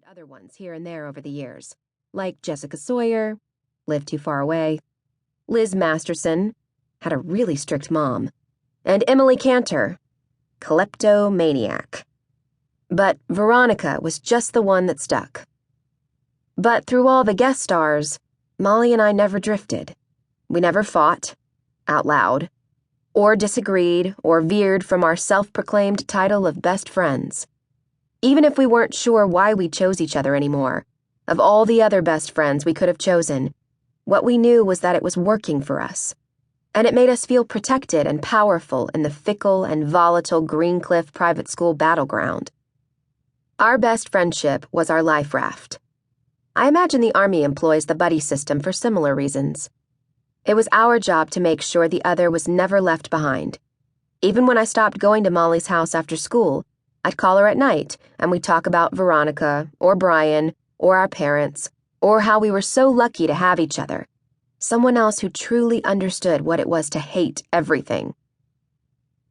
other ones here and there over the years, like Jessica Sawyer, lived too far away, Liz Masterson, had a really strict mom, and Emily Cantor, kleptomaniac. But Veronica was just the one that stuck. But through all the guest stars, Mollie and I never drifted. We never fought, out loud, or disagreed or veered from our self-proclaimed title of best friends. Even if we weren't sure why we chose each other anymore, of all the other best friends we could have chosen, what we knew was that it was working for us. And it made us feel protected and powerful in the fickle and volatile Greencliff private school battleground. Our best friendship was our life raft. I imagine the Army employs the buddy system for similar reasons. It was our job to make sure the other was never left behind. Even when I stopped going to Mollie's house after school, I'd call her at night, and we'd talk about Veronica, or Brian, or our parents, or how we were so lucky to have each other, someone else who truly understood what it was to hate everything.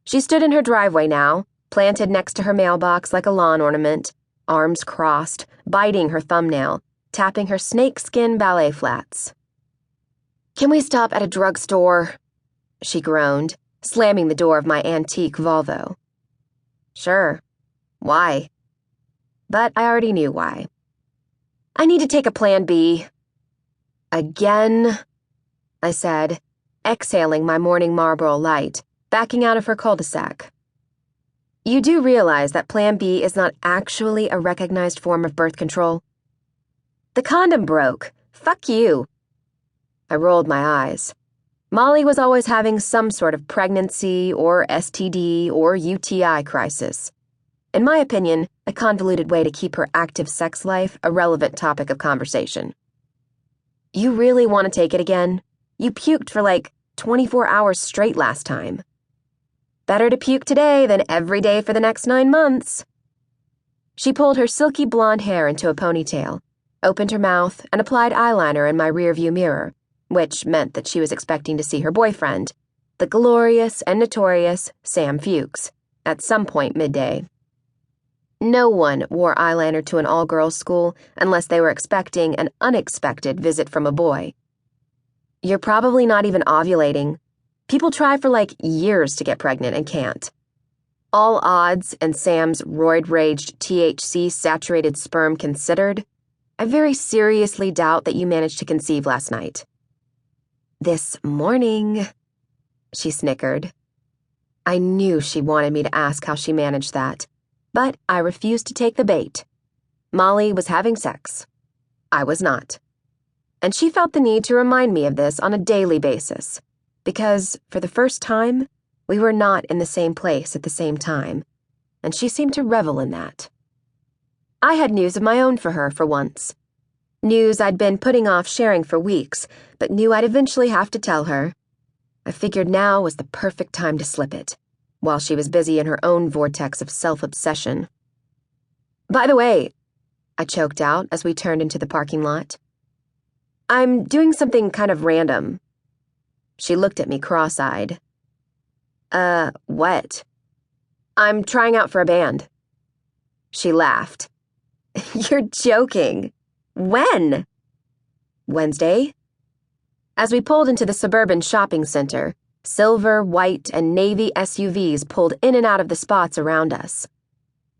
She stood in her driveway now, planted next to her mailbox like a lawn ornament, arms crossed, biting her thumbnail, tapping her snakeskin ballet flats. "Can we stop at a drugstore?" she groaned, slamming the door of my antique Volvo. "Sure. Why?" But I already knew why. "I need to take a Plan B." "Again?" I said, exhaling my morning Marlboro Light, backing out of her cul-de-sac. "You do realize that Plan B is not actually a recognized form of birth control?" "The condom broke. Fuck you." I rolled my eyes. Mollie was always having some sort of pregnancy or STD or UTI crisis. In my opinion, a convoluted way to keep her active sex life a relevant topic of conversation. "You really want to take it again? You puked for like 24 hours straight last time." "Better to puke today than every day for the next 9 months." She pulled her silky blonde hair into a ponytail, opened her mouth, and applied eyeliner in my rearview mirror, which meant that she was expecting to see her boyfriend, the glorious and notorious Sam Fuchs, at some point midday. No one wore eyeliner to an all-girls school unless they were expecting an unexpected visit from a boy. "You're probably not even ovulating. People try for like years to get pregnant and can't. All odds and Sam's roid-raged THC-saturated sperm considered, I very seriously doubt that you managed to conceive last night." "This morning," she snickered. I knew she wanted me to ask how she managed that, but I refused to take the bait. Mollie was having sex. I was not. And she felt the need to remind me of this on a daily basis, because, for the first time, we were not in the same place at the same time, and she seemed to revel in that. I had news of my own for her for once. News I'd been putting off sharing for weeks, but knew I'd eventually have to tell her. I figured now was the perfect time to slip it, while she was busy in her own vortex of self-obsession. "By the way," I choked out as we turned into the parking lot, "I'm doing something kind of random." She looked at me cross-eyed. What?" "I'm trying out for a band." She laughed. "You're joking. When?" "Wednesday." As we pulled into the suburban shopping center, silver, white, and navy SUVs pulled in and out of the spots around us.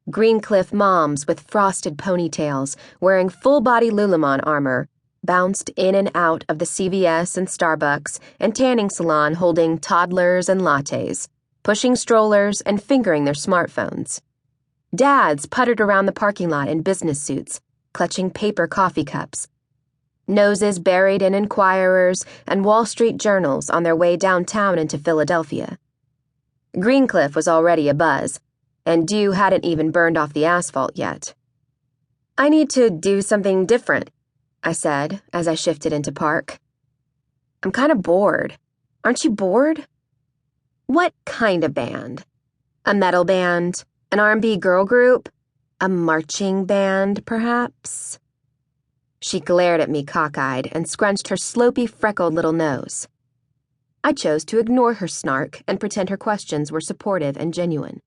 Greencliff moms with frosted ponytails, wearing full-body Lululemon armor, bounced in and out of the CVS and Starbucks and tanning salon holding toddlers and lattes, pushing strollers and fingering their smartphones. Dads puttered around the parking lot in business suits, clutching paper coffee cups. Noses buried in Enquirers and Wall Street journals on their way downtown into Philadelphia. Greencliff was already abuzz, and dew hadn't even burned off the asphalt yet. "I need to do something different," I said as I shifted into park. "I'm kind of bored. Aren't you bored?" "What kind of band? A metal band? An R&B girl group? A marching band, perhaps?" She glared at me cockeyed and scrunched her slopey, freckled little nose. I chose to ignore her snark and pretend her questions were supportive and genuine.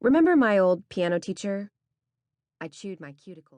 "Remember my old piano teacher?" I chewed my cuticle.